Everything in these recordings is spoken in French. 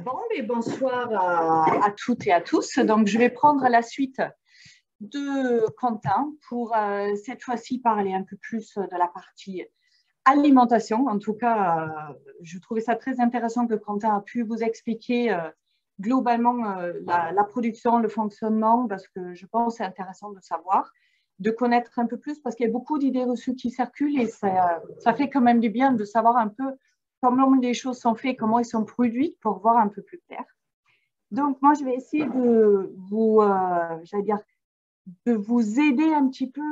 Bon, mais bonsoir à toutes et à tous. Donc, je vais prendre la suite de Quentin pour cette fois-ci parler un peu plus de la partie alimentation. En tout cas, je trouvais ça très intéressant que Quentin a pu vous expliquer globalement la production, le fonctionnement, parce que je pense que c'est intéressant de savoir, de connaître un peu plus, parce qu'il y a beaucoup d'idées reçues qui circulent et ça fait quand même du bien de savoir un peu comment les choses sont faites, comment ils sont produits pour voir un peu plus clair. Donc, moi, je vais essayer de vous, j'allais dire, de vous aider un petit peu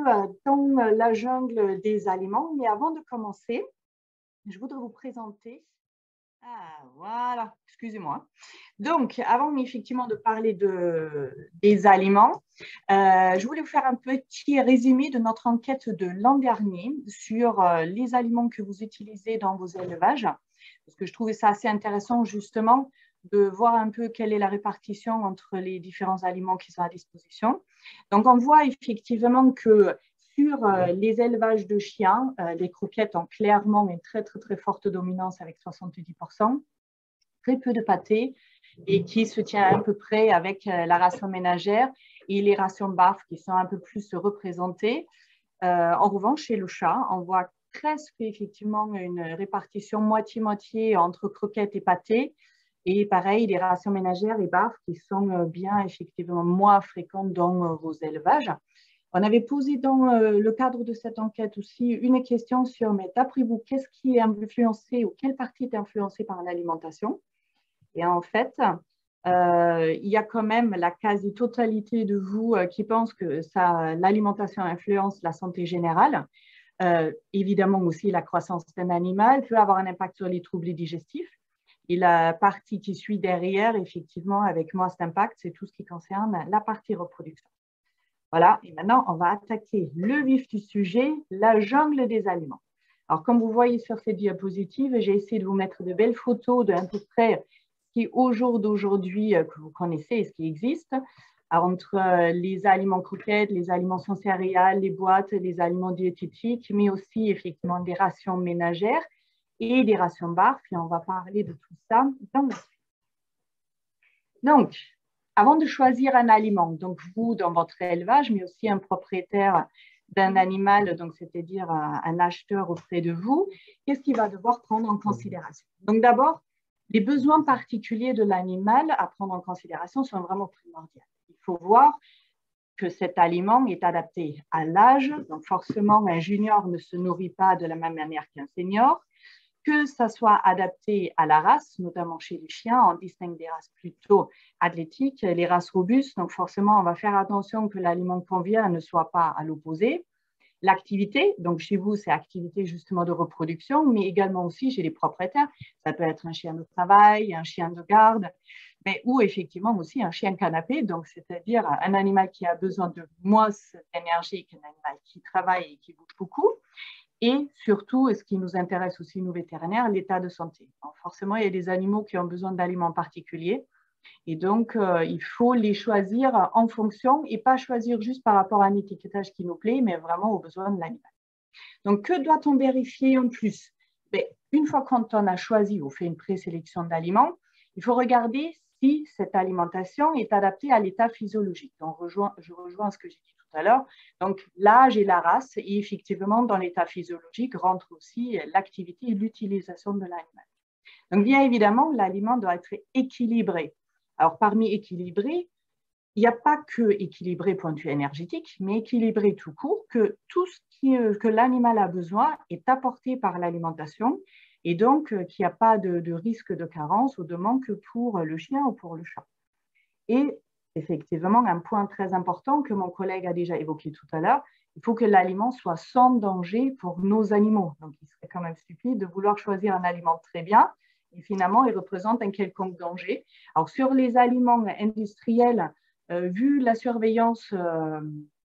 dans la jungle des aliments. Mais avant de commencer, je voudrais vous présenter. Ah, voilà, excusez-moi. Donc, avant effectivement de parler des aliments, je voulais vous faire un petit résumé de notre enquête de l'an dernier sur les aliments que vous utilisez dans vos élevages, parce que je trouvais ça assez intéressant justement de voir un peu quelle est la répartition entre les différents aliments qui sont à disposition. Donc, on voit effectivement que sur les élevages de chiens, les croquettes ont clairement une très, très, très forte dominance avec 70%, très peu de pâté et qui se tient à peu près avec la ration ménagère et les rations BAF qui sont un peu plus représentées. En revanche, chez le chat, on voit presque effectivement une répartition moitié-moitié entre croquettes et pâté. Et pareil, les rations ménagères et BAF qui sont bien effectivement moins fréquentes dans vos élevages. On avait posé dans le cadre de cette enquête aussi une question sur, mais d'après vous, qu'est-ce qui est influencé ou quelle partie est influencée par l'alimentation? Et en fait, il y a quand même la quasi-totalité de vous qui pense que l'alimentation influence la santé générale. Évidemment aussi, la croissance d'un animal peut avoir un impact sur les troubles digestifs. Et la partie qui suit derrière, effectivement, avec moi, cet impact, c'est tout ce qui concerne la partie reproduction. Voilà, et maintenant, on va attaquer le vif du sujet, la jungle des aliments. Alors, comme vous voyez sur ces diapositives, j'ai essayé de vous mettre de belles photos de à peu près ce qui est au jour d'aujourd'hui que vous connaissez et ce qui existe, entre les aliments croquettes, les aliments sans céréales, les boîtes, les aliments diététiques, mais aussi effectivement des rations ménagères et des rations BARF, et on va parler de tout ça dans la suite. Donc, avant de choisir un aliment, donc vous dans votre élevage, mais aussi un propriétaire d'un animal, donc c'est-à-dire un acheteur auprès de vous, qu'est-ce qu'il va devoir prendre en considération? Donc d'abord, les besoins particuliers de l'animal à prendre en considération sont vraiment primordiaux. Il faut voir que cet aliment est adapté à l'âge, donc forcément un junior ne se nourrit pas de la même manière qu'un senior, que ça soit adapté à la race, notamment chez les chiens, on distingue des races plutôt athlétiques, les races robustes, donc forcément on va faire attention que l'aliment qu'on vient ne soit pas à l'opposé. L'activité, donc chez vous c'est activité justement de reproduction, mais également aussi chez les propriétaires, ça peut être un chien de travail, un chien de garde, mais ou effectivement aussi un chien canapé, donc c'est-à-dire un animal qui a besoin de moins d'énergie qu'un animal qui travaille et qui bouge beaucoup. Et surtout, ce qui nous intéresse aussi, nous vétérinaires, l'état de santé. Alors forcément, il y a des animaux qui ont besoin d'aliments particuliers. Et donc, il faut les choisir en fonction et pas choisir juste par rapport à un étiquetage qui nous plaît, mais vraiment aux besoins de l'animal. Donc, que doit-on vérifier en plus? Une fois qu'on a choisi ou fait une présélection d'aliments, il faut regarder si cette alimentation est adaptée à l'état physiologique. Donc, je rejoins ce que j'ai dit tout à l'heure. Donc, l'âge et la race, et effectivement, dans l'état physiologique, rentre aussi l'activité et l'utilisation de l'animal. Donc, bien évidemment, l'aliment doit être équilibré. Alors, parmi équilibré, il n'y a pas que équilibré point de vue énergétique, mais équilibré tout court, que tout ce que l'animal a besoin est apporté par l'alimentation et donc qu'il n'y a pas de risque de carence ou de manque pour le chien ou pour le chat. Et effectivement, un point très important que mon collègue a déjà évoqué tout à l'heure, il faut que l'aliment soit sans danger pour nos animaux. Donc, il serait quand même stupide de vouloir choisir un aliment très bien et finalement, il représente un quelconque danger. Alors, sur les aliments industriels, vu la surveillance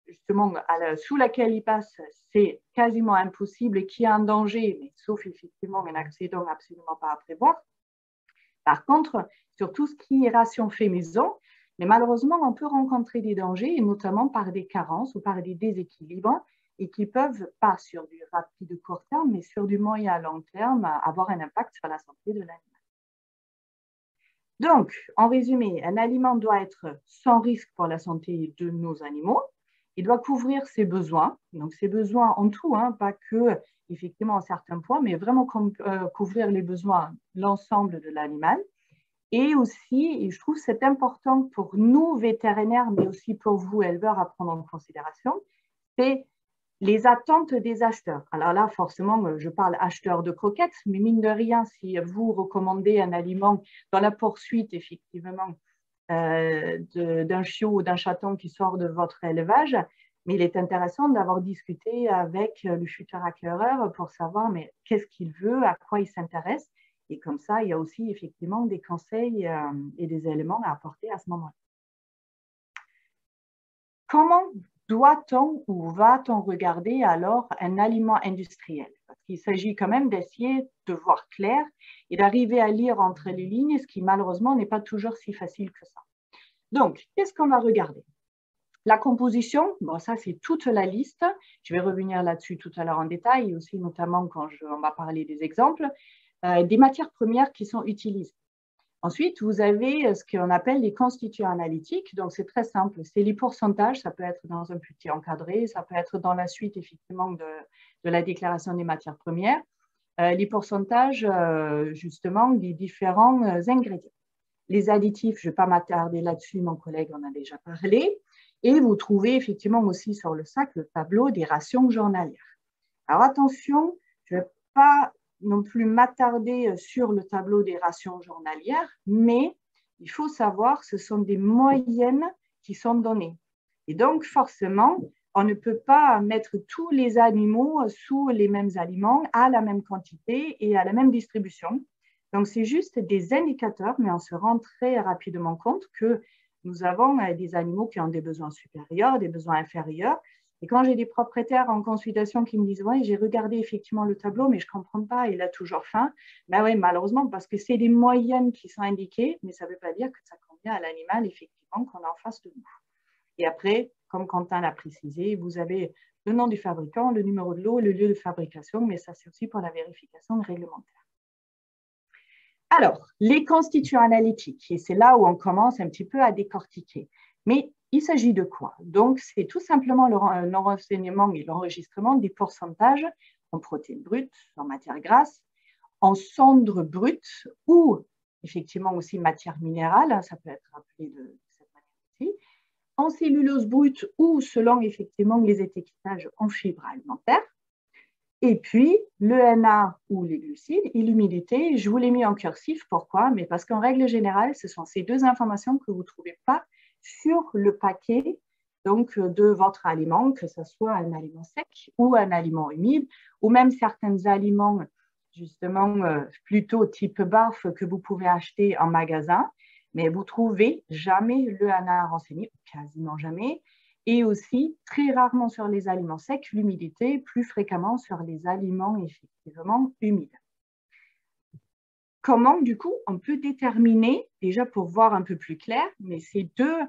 justement sous laquelle il passe, c'est quasiment impossible et qu'il y a un danger, mais sauf effectivement un accident absolument pas à prévoir. Par contre, sur tout ce qui est ration fait maison, mais malheureusement, on peut rencontrer des dangers, et notamment par des carences ou par des déséquilibres, et qui peuvent, pas sur du rapide court terme, mais sur du moyen à long terme, avoir un impact sur la santé de l'animal. Donc, en résumé, un aliment doit être sans risque pour la santé de nos animaux. Il doit couvrir ses besoins, donc ses besoins en tout, hein, pas que effectivement à certains points, mais vraiment couvrir les besoins, l'ensemble de l'animal. Et aussi, et je trouve que c'est important pour nous vétérinaires, mais aussi pour vous éleveurs à prendre en considération, c'est les attentes des acheteurs. Alors là, forcément, je parle acheteurs de croquettes, mais mine de rien, si vous recommandez un aliment dans la poursuite, effectivement, d'un chiot ou d'un chaton qui sort de votre élevage, mais il est intéressant d'avoir discuté avec le futur acquéreur pour savoir mais qu'est-ce qu'il veut, à quoi il s'intéresse. Et comme ça, il y a aussi effectivement des conseils et des éléments à apporter à ce moment-là. Comment doit-on ou va-t-on regarder alors un aliment industriel? Parce qu'il s'agit quand même d'essayer de voir clair et d'arriver à lire entre les lignes, ce qui malheureusement n'est pas toujours si facile que ça. Donc, qu'est-ce qu'on va regarder? La composition, bon, ça c'est toute la liste. Je vais revenir là-dessus tout à l'heure en détail, et aussi notamment quand on va parler des exemples, des matières premières qui sont utilisées. Ensuite, vous avez ce qu'on appelle les constituants analytiques. Donc, c'est très simple. C'est les pourcentages. Ça peut être dans un petit encadré. Ça peut être dans la suite, effectivement, de la déclaration des matières premières. Les pourcentages, justement, des différents ingrédients. Les additifs, je ne vais pas m'attarder là-dessus. Mon collègue en a déjà parlé. Et vous trouvez, effectivement, aussi sur le sac, le tableau des rations journalières. Alors, attention, je ne vais pas non plus m'attarder sur le tableau des rations journalières, mais il faut savoir que ce sont des moyennes qui sont données. Et donc, forcément, on ne peut pas mettre tous les animaux sous les mêmes aliments à la même quantité et à la même distribution. Donc, c'est juste des indicateurs, mais on se rend très rapidement compte que nous avons des animaux qui ont des besoins supérieurs, des besoins inférieurs. Et quand j'ai des propriétaires en consultation qui me disent « Oui, j'ai regardé effectivement le tableau, mais je ne comprends pas, il a toujours faim. » Ben oui, malheureusement, parce que c'est des moyennes qui sont indiquées, mais ça ne veut pas dire que ça convient à l'animal, effectivement, qu'on a en face de nous. Et après, comme Quentin l'a précisé, vous avez le nom du fabricant, le numéro de lot, le lieu de fabrication, mais ça, c'est aussi pour la vérification réglementaire. Alors, les constituants analytiques, et c'est là où on commence un petit peu à décortiquer. Mais il s'agit de quoi? Donc, c'est tout simplement le renseignement et l'enregistrement des pourcentages en protéines brutes, en matières grasses, en cendres brutes ou effectivement aussi matières minérales, ça peut être appelé de cette manière aussi, en cellulose brute ou selon effectivement les étiquetages en fibres alimentaires. Et puis, le Na ou les glucides et l'humidité, je vous l'ai mis en cursif. Pourquoi? Mais parce qu'en règle générale, ce sont ces deux informations que vous ne trouvez pas sur le paquet donc, de votre aliment, que ce soit un aliment sec ou un aliment humide, ou même certains aliments justement plutôt type barf que vous pouvez acheter en magasin, mais vous ne trouvez jamais le Na renseigné, quasiment jamais. Et aussi, très rarement sur les aliments secs, l'humidité, plus fréquemment sur les aliments effectivement humides. Comment, du coup, on peut déterminer, déjà pour voir un peu plus clair, mais ces deux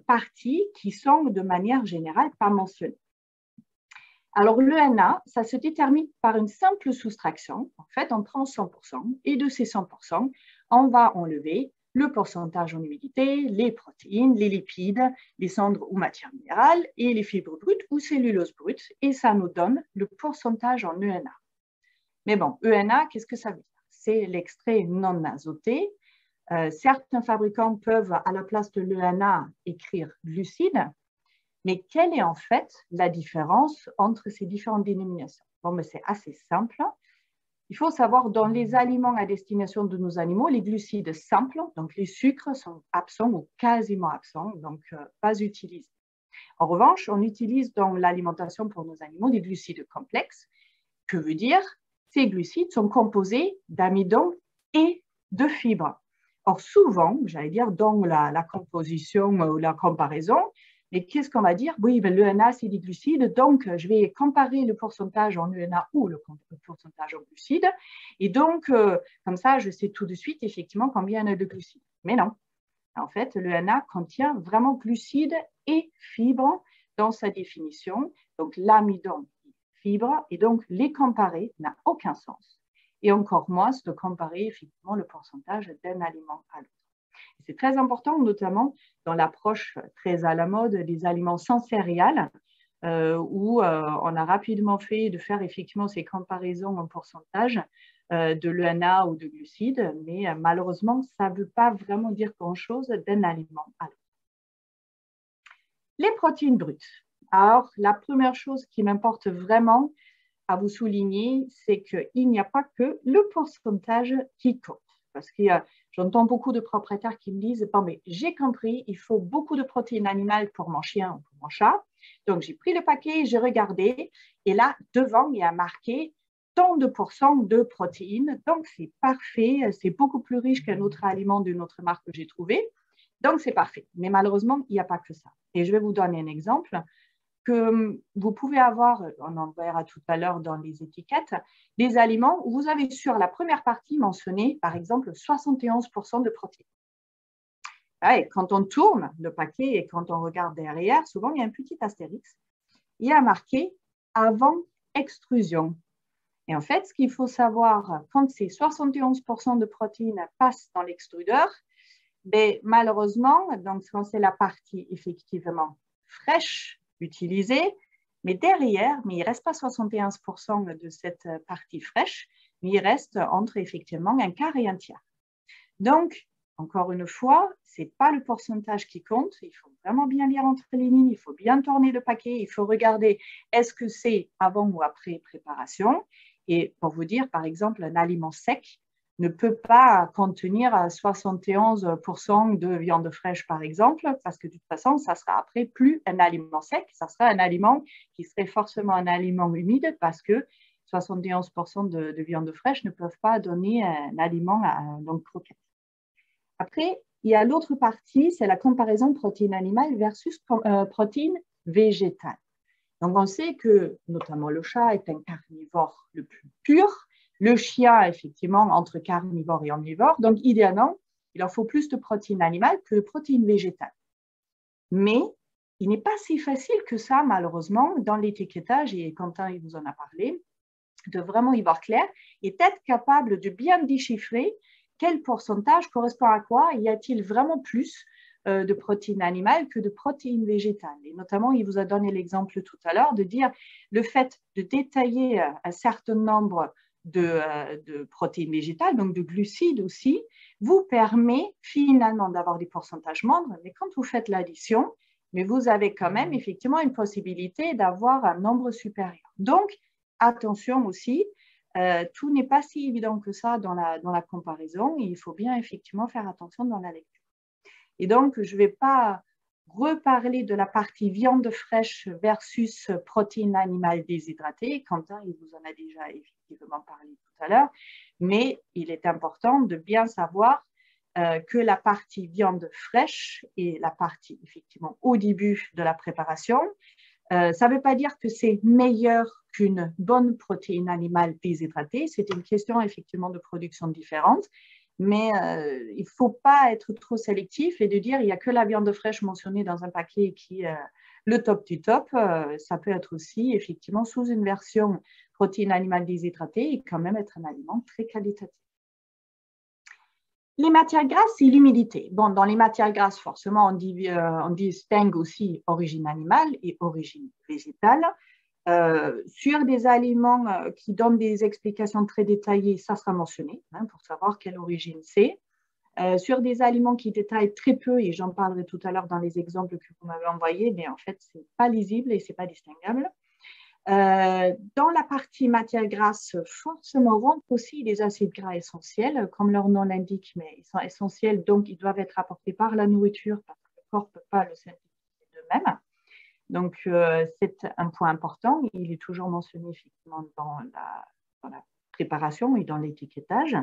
parties qui sont de manière générale pas mentionnées. Alors, le Na, ça se détermine par une simple soustraction. En fait, on prend 100% et de ces 100%, on va enlever le pourcentage en humidité, les protéines, les lipides, les cendres ou matières minérales et les fibres brutes ou cellulose brute, et ça nous donne le pourcentage en ENA. Mais bon, ENA, qu'est-ce que ça veut dire? C'est l'extrait non azoté. Certains fabricants peuvent, à la place de l'ENA, écrire glucides, mais quelle est en fait la différence entre ces différentes dénominations? Bon, mais c'est assez simple. Il faut savoir, dans les aliments à destination de nos animaux, les glucides simples, donc les sucres, sont absents ou quasiment absents, donc pas utilisés. En revanche, on utilise dans l'alimentation pour nos animaux des glucides complexes. Que veut dire? Ces glucides sont composés d'amidon et de fibres. Or, souvent, j'allais dire, dans la composition ou la comparaison, mais qu'est-ce qu'on va dire? Oui, ben, l'ENA, c'est des glucides, donc je vais comparer le pourcentage en ENA ou le pourcentage en glucides. Et donc, comme ça, je sais tout de suite, effectivement, combien il y a de glucides. Mais non. En fait, l'ENA contient vraiment glucides et fibres dans sa définition. Donc, l'amidon, fibres, et donc les comparer n'a aucun sens. et encore moins de comparer effectivement le pourcentage d'un aliment à l'autre. C'est très important, notamment dans l'approche très à la mode des aliments sans céréales, où on a rapidement fait de faire effectivement ces comparaisons en pourcentage de l'ENA ou de glucides, mais malheureusement, ça ne veut pas vraiment dire grand-chose d'un aliment à l'autre. Les protéines brutes. Alors, la première chose qui m'importe vraiment à vous souligner, c'est qu'il n'y a pas que le pourcentage qui compte. Parce que j'entends beaucoup de propriétaires qui me disent « Bon, mais j'ai compris, il faut beaucoup de protéines animales pour mon chien ou pour mon chat. Donc, j'ai pris le paquet, j'ai regardé, et là, devant, il y a marqué tant de pourcents de protéines. Donc, c'est parfait, c'est beaucoup plus riche qu'un autre aliment d'une autre marque que j'ai trouvé. Donc, c'est parfait. Mais malheureusement, il n'y a pas que ça. Et je vais vous donner un exemple que vous pouvez avoir, on en verra tout à l'heure dans les étiquettes, des aliments où vous avez sur la première partie mentionné, par exemple, 71% de protéines. Et quand on tourne le paquet et quand on regarde derrière, souvent il y a un petit astérix. Il y a marqué « avant extrusion ». Et en fait, ce qu'il faut savoir, quand ces 71% de protéines passent dans l'extrudeur, ben, malheureusement, donc quand c'est la partie effectivement fraîche utilisée, mais derrière, mais il ne reste pas 71% de cette partie fraîche, mais il reste entre effectivement un quart et un tiers. Donc, encore une fois, ce n'est pas le pourcentage qui compte, il faut vraiment bien lire entre les lignes, il faut bien tourner le paquet, il faut regarder est-ce que c'est avant ou après préparation. Et pour vous dire, par exemple, un aliment sec ne peut pas contenir 71% de viande fraîche, par exemple, parce que de toute façon, ça sera après plus un aliment sec, ça sera un aliment qui serait forcément un aliment humide, parce que 71% de viande fraîche ne peuvent pas donner un aliment donc croquant. Après, il y a l'autre partie, c'est la comparaison protéine animale versus protéine végétale. Donc, on sait que, notamment, le chat est un carnivore le plus pur, le chien, effectivement, entre carnivore et omnivore. Donc, idéalement, il leur faut plus de protéines animales que de protéines végétales. Mais il n'est pas si facile que ça, malheureusement, dans l'étiquetage, et Quentin il vous en a parlé, de vraiment y voir clair et être capable de bien déchiffrer quel pourcentage correspond à quoi. Y a-t-il vraiment plus de protéines animales que de protéines végétales? Et notamment, il vous a donné l'exemple tout à l'heure de dire le fait de détailler un certain nombre de protéines végétales, donc de glucides aussi, vous permet finalement d'avoir des pourcentages moindres, mais quand vous faites l'addition, mais vous avez quand même effectivement une possibilité d'avoir un nombre supérieur. Donc, attention aussi, tout n'est pas si évident que ça dans la comparaison. Il faut bien effectivement faire attention dans la lecture. Et donc, je ne vais pas reparler de la partie viande fraîche versus protéines animales déshydratées. Quentin, il vous en a déjà effectivement parlé tout à l'heure. Mais il est important de bien savoir que la partie viande fraîche et la partie effectivement au début de la préparation, ça ne veut pas dire que c'est meilleur qu'une bonne protéine animale déshydratée. C'est une question effectivement de production différente. Mais il ne faut pas être trop sélectif et de dire il n'y a que la viande fraîche mentionnée dans un paquet qui est le top du top. Ça peut être aussi effectivement sous une version protéine animale déshydratée et quand même être un aliment très qualitatif. Les matières grasses et l'humidité. Bon, dans les matières grasses, forcément, on distingue aussi origine animale et origine végétale. Sur des aliments qui donnent des explications très détaillées, ça sera mentionné pour savoir quelle origine c'est. Sur des aliments qui détaillent très peu, et j'en parlerai tout à l'heure dans les exemples que vous m'avez envoyés, mais en fait, ce n'est pas lisible et ce n'est pas distinguable. Dans la partie matière grasse, forcément, rentrent aussi des acides gras essentiels, comme leur nom l'indique, mais ils sont essentiels, donc ils doivent être apportés par la nourriture parce que le corps ne peut pas le synthétiser d'eux-mêmes. Donc, c'est un point important. Il est toujours mentionné effectivement dans la préparation et dans l'étiquetage.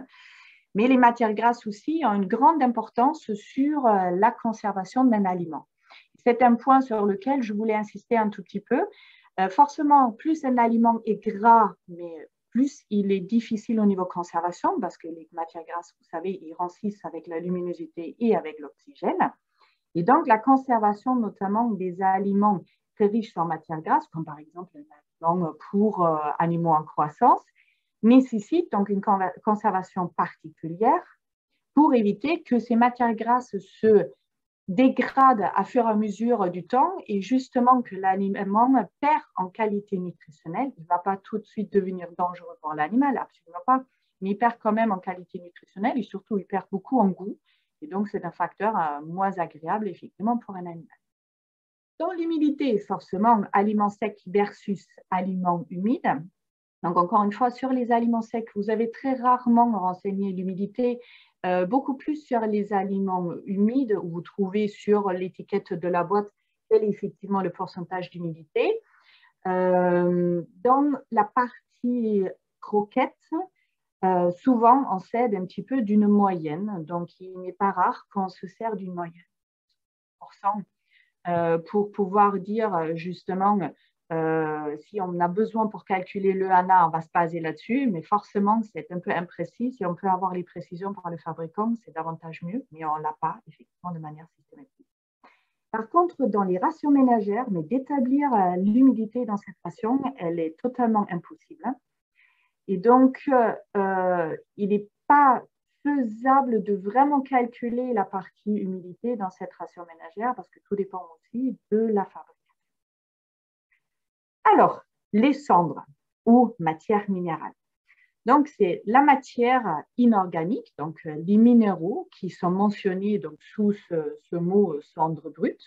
Mais les matières grasses aussi ont une grande importance sur la conservation d'un aliment. C'est un point sur lequel je voulais insister un tout petit peu. Forcément, plus un aliment est gras, mais plus il est difficile au niveau conservation parce que les matières grasses, vous savez, ils rancissent avec la luminosité et avec l'oxygène. Et donc, la conservation notamment des aliments très riches en matières grasses, comme par exemple un aliment pour animaux en croissance, nécessite donc une conservation particulière pour éviter que ces matières grasses se dégradent à fur et à mesure du temps et justement que l'aliment perd en qualité nutritionnelle. Il ne va pas tout de suite devenir dangereux pour l'animal, absolument pas, mais il perd quand même en qualité nutritionnelle et surtout il perd beaucoup en goût. Et donc, c'est un facteur moins agréable, effectivement, pour un animal. Dans l'humidité, forcément, aliments secs versus aliments humides. Donc, encore une fois, sur les aliments secs, vous avez très rarement renseigné l'humidité, beaucoup plus sur les aliments humides, où vous trouvez sur l'étiquette de la boîte quel est effectivement le pourcentage d'humidité. Dans la partie croquettes, souvent, on s'aide un petit peu d'une moyenne. Donc, il n'est pas rare qu'on se sert d'une moyenne pour pouvoir dire justement si on a besoin pour calculer le ANA, on va se baser là-dessus, mais forcément, c'est un peu imprécis. Si on peut avoir les précisions par le fabricant, c'est davantage mieux, mais on ne l'a pas effectivement de manière systématique. Par contre, dans les rations ménagères, mais d'établir l'humidité dans cette ration, elle est totalement impossible. Et donc, il n'est pas faisable de vraiment calculer la partie humidité dans cette ration ménagère parce que tout dépend aussi de la fabrication. Alors, les cendres ou matières minérales. Donc, c'est la matière inorganique, donc les minéraux qui sont mentionnés donc, sous ce mot cendre brute.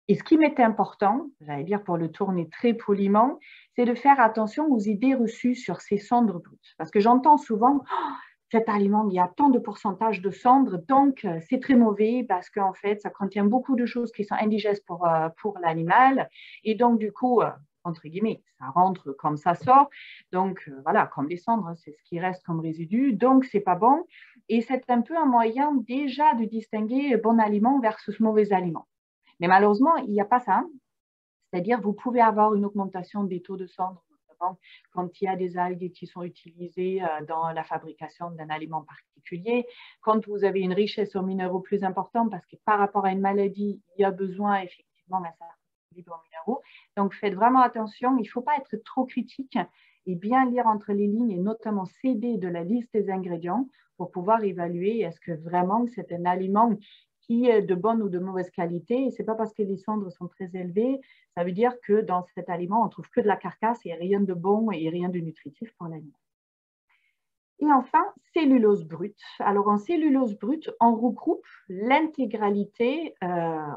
Et ce qui m'est important, j'allais dire pour le tourner très poliment, c'est de faire attention aux idées reçues sur ces cendres brutes. Parce que j'entends souvent, oh, cet aliment, il y a tant de pourcentage de cendres, donc c'est très mauvais parce qu'en fait, ça contient beaucoup de choses qui sont indigestes pour l'animal. Et donc, du coup, entre guillemets, ça rentre comme ça sort. Donc, voilà, comme les cendres, c'est ce qui reste comme résidu. Donc, c'est pas bon. Et c'est un peu un moyen déjà de distinguer bon aliment versus mauvais aliment. Mais malheureusement, il n'y a pas ça. C'est-à-dire, vous pouvez avoir une augmentation des taux de cendres, notamment quand il y a des algues qui sont utilisées dans la fabrication d'un aliment particulier, quand vous avez une richesse en minéraux plus importante, parce que par rapport à une maladie, il y a besoin effectivement d'un certain équilibre en minéraux. Donc, faites vraiment attention. Il ne faut pas être trop critique et bien lire entre les lignes et notamment s'aider de la liste des ingrédients pour pouvoir évaluer est-ce que vraiment c'est un aliment qui est de bonne ou de mauvaise qualité. Et ce n'est pas parce que les cendres sont très élevées, ça veut dire que dans cet aliment, on ne trouve que de la carcasse et rien de bon et rien de nutritif pour l'animal. Et enfin, cellulose brute. Alors, en cellulose brute, on regroupe l'intégralité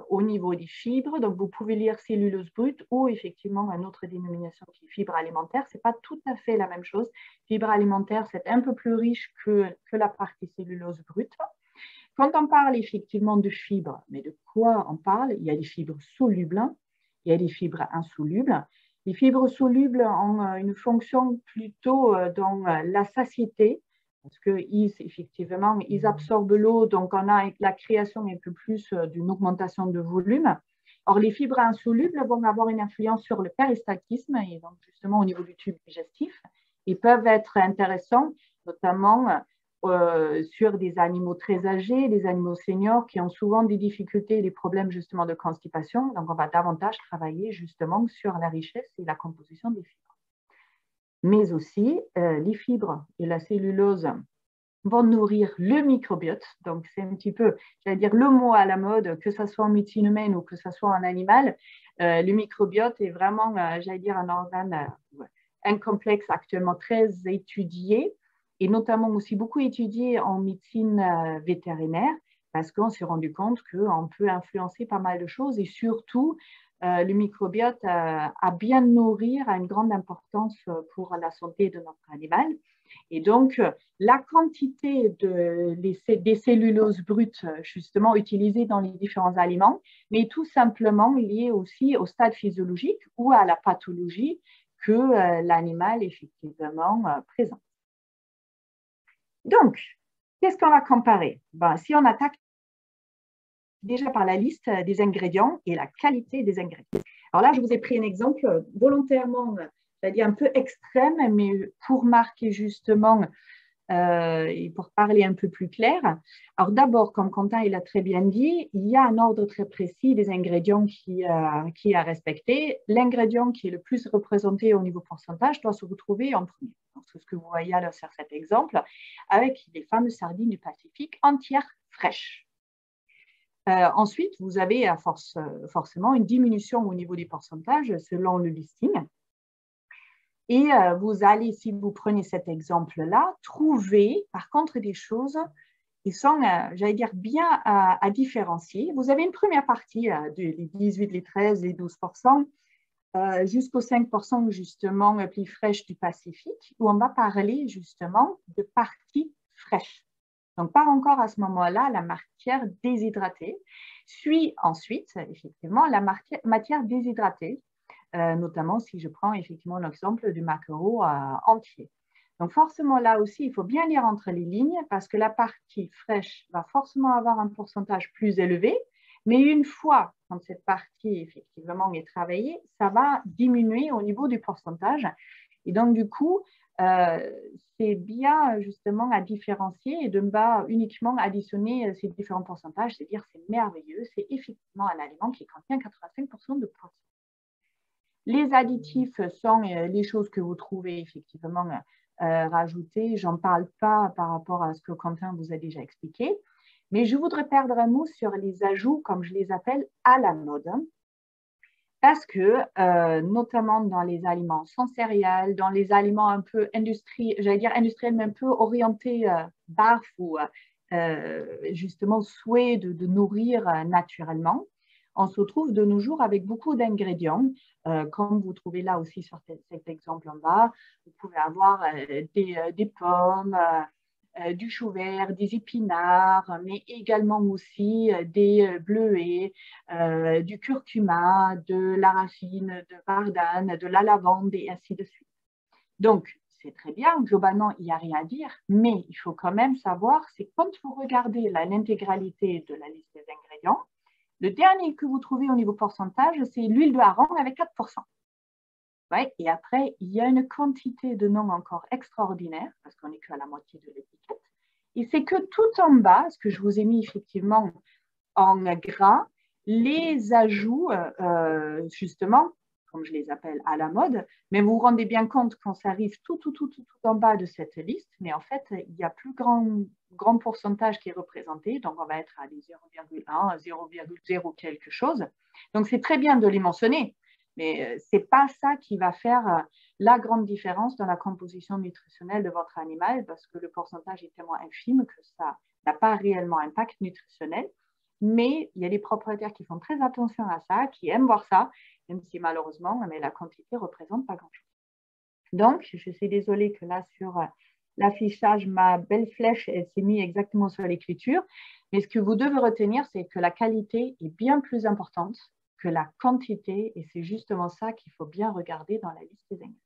au niveau des fibres. Donc, vous pouvez lire cellulose brute ou effectivement une autre dénomination qui est fibre alimentaire. Ce n'est pas tout à fait la même chose. Fibre alimentaire, c'est un peu plus riche que la partie cellulose brute. Quand on parle effectivement de fibres, mais de quoi on parle? Il y a des fibres solubles, il y a des fibres insolubles. Les fibres solubles ont une fonction plutôt dans la satiété, parce qu'ils effectivement, ils absorbent l'eau, donc on a la création un peu plus d'une augmentation de volume. Or, les fibres insolubles vont avoir une influence sur le péristaltisme, et donc justement au niveau du tube digestif, et peuvent être intéressants, notamment sur des animaux très âgés, des animaux seniors qui ont souvent des difficultés et des problèmes justement de constipation. Donc, on va davantage travailler justement sur la richesse et la composition des fibres. Mais aussi, les fibres et la cellulose vont nourrir le microbiote. Donc, c'est un petit peu, j'allais dire, le mot à la mode, que ce soit en médecine humaine ou que ce soit en animal. Le microbiote est vraiment, j'allais dire, un organe, un complexe actuellement très étudié et notamment aussi beaucoup étudié en médecine vétérinaire parce qu'on s'est rendu compte qu'on peut influencer pas mal de choses et surtout, le microbiote à bien nourrir a une grande importance pour la santé de notre animal. Et donc, la quantité des celluloses brutes, justement, utilisées dans les différents aliments, mais tout simplement liée aussi au stade physiologique ou à la pathologie que l'animal, effectivement, présente. Donc, qu'est-ce qu'on va comparer? Si on attaque déjà par la liste des ingrédients et la qualité des ingrédients. Alors là, je vous ai pris un exemple volontairement, c'est-à-dire un peu extrême, mais pour marquer justement et pour parler un peu plus clair, alors d'abord, comme Quentin il a très bien dit, il y a un ordre très précis des ingrédients qui est à respecter. L'ingrédient qui est le plus représenté au niveau pourcentage doit se retrouver en premier. C'est ce que vous voyez là sur cet exemple, avec les fameuses sardines du Pacifique entières fraîches. Ensuite, vous avez forcément une diminution au niveau des pourcentages selon le listing. Et vous allez, si vous prenez cet exemple-là, trouver par contre des choses qui sont, j'allais dire, bien à différencier. Vous avez une première partie, les 18, les 13, les 12%, jusqu'aux 5% justement plus fraîches du Pacifique, où on va parler justement de parties fraîches. Donc, pas encore à ce moment-là la matière déshydratée. Suit ensuite, effectivement, la matière déshydratée, notamment si je prends effectivement l'exemple du maquereau entier. Donc, forcément, là aussi, il faut bien lire entre les lignes parce que la partie fraîche va forcément avoir un pourcentage plus élevé, mais une fois quand cette partie, effectivement, est travaillée, ça va diminuer au niveau du pourcentage. Et donc, du coup, c'est bien justement à différencier et de ne pas uniquement additionner ces différents pourcentages, c'est-à-dire c'est merveilleux, c'est effectivement un aliment qui contient 85% de protéines. Les additifs sont les choses que vous trouvez effectivement rajoutées. Je n'en parle pas par rapport à ce que Quentin vous a déjà expliqué, mais je voudrais perdre un mot sur les ajouts, comme je les appelle, à la mode. Parce que, notamment dans les aliments sans céréales, dans les aliments un peu industriels, mais un peu orientés BAF ou justement souhait de nourrir naturellement, on se retrouve de nos jours avec beaucoup d'ingrédients, comme vous trouvez là aussi sur cet exemple en bas. Vous pouvez avoir des pommes, du chou vert, des épinards, mais également aussi des bleuets, du curcuma, de l'arachide, de bardane, de la lavande et ainsi de suite. Donc, c'est très bien, globalement, il n'y a rien à dire, mais il faut quand même savoir, c'est quand vous regardez l'intégralité de la liste des ingrédients, le dernier que vous trouvez au niveau pourcentage, c'est l'huile de hareng avec 4%. Ouais, et après, il y a une quantité de noms encore extraordinaire, parce qu'on n'est qu'à la moitié de l'étiquette. Et c'est que tout en bas, ce que je vous ai mis effectivement en gras, les ajouts, justement, comme je les appelle à la mode, mais vous vous rendez bien compte quand ça arrive tout en bas de cette liste, mais en fait, il y a plus grand pourcentage qui est représenté, donc on va être à 0,1, 0,0 quelque chose. Donc c'est très bien de les mentionner, mais ce n'est pas ça qui va faire la grande différence dans la composition nutritionnelle de votre animal, parce que le pourcentage est tellement infime que ça n'a pas réellement impact nutritionnel. Mais il y a des propriétaires qui font très attention à ça, qui aiment voir ça, même si malheureusement, mais la quantité ne représente pas grand-chose. Donc, je suis désolée que là, sur l'affichage, ma belle flèche s'est mise exactement sur l'écriture. Mais ce que vous devez retenir, c'est que la qualité est bien plus importante que la quantité, et c'est justement ça qu'il faut bien regarder dans la liste des ingrédients.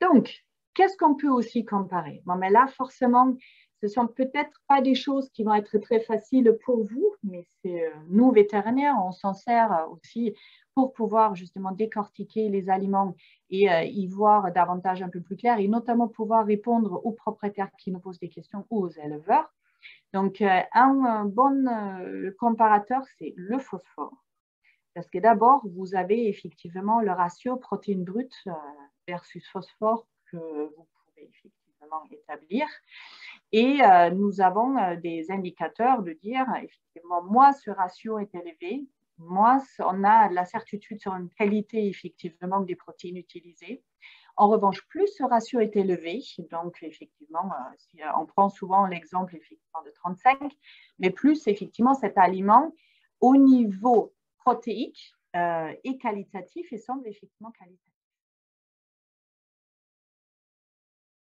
Donc, qu'est-ce qu'on peut aussi comparer? Bon, mais là, forcément, ce ne sont peut-être pas des choses qui vont être très faciles pour vous, mais c'est nous, vétérinaires, on s'en sert aussi pour pouvoir justement décortiquer les aliments et y voir davantage un peu plus clair, et notamment pouvoir répondre aux propriétaires qui nous posent des questions ou aux éleveurs. Donc, un bon comparateur, c'est le phosphore. Parce que d'abord, vous avez effectivement le ratio protéines brutes versus phosphore que vous pouvez effectivement établir. Et nous avons des indicateurs de dire, effectivement, moins ce ratio est élevé, moins on a la certitude sur une qualité effectivement des protéines utilisées. En revanche, plus ce ratio est élevé, donc effectivement, on prend souvent l'exemple effectivement de 35, mais plus effectivement cet aliment au niveau protéique est qualitatif et semble effectivement qualitatif.